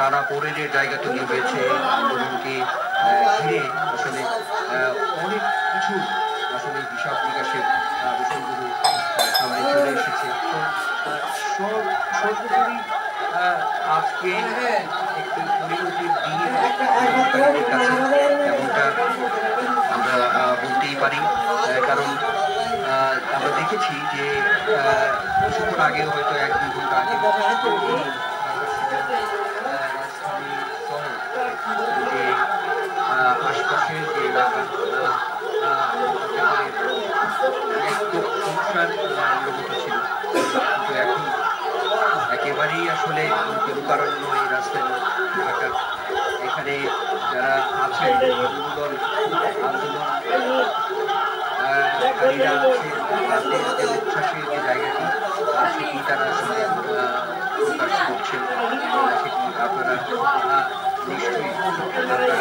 টানাপোড়েনের যে জায়গা তৈরি হয়েছে আন্দোলনকে ঘিরে আসলে অনেক কিছু আসলে হিসাব নিকাশের বিষয়গুলো সামনে চলে এসেছে। তো সর্বোপরি আজকে একটি পরিণতির দিন কাছে এমনটা আমরা বলতেই পারি। কারণ আমরা দেখেছি যে কিছুক্ষণ আগে হয়তো ১-২ ঘন্টা আগে রাজধানী সহ যে আশপাশের যে এলাকা একদম সংসার নিরবতা ছিল, কিন্তু এখন একেবারেই আসলে লোকারণ্য এই রাজধানী ঢাকা। এখানে যারা আছেন আন্দোলনকারীরা আছেন, তাদের যে উচ্ছ্বাসের যে জায়গাটি সেটি তারা আসলে প্রকাশ করছেন, সেটি আপনারা নিশ্চয়ই আপনারা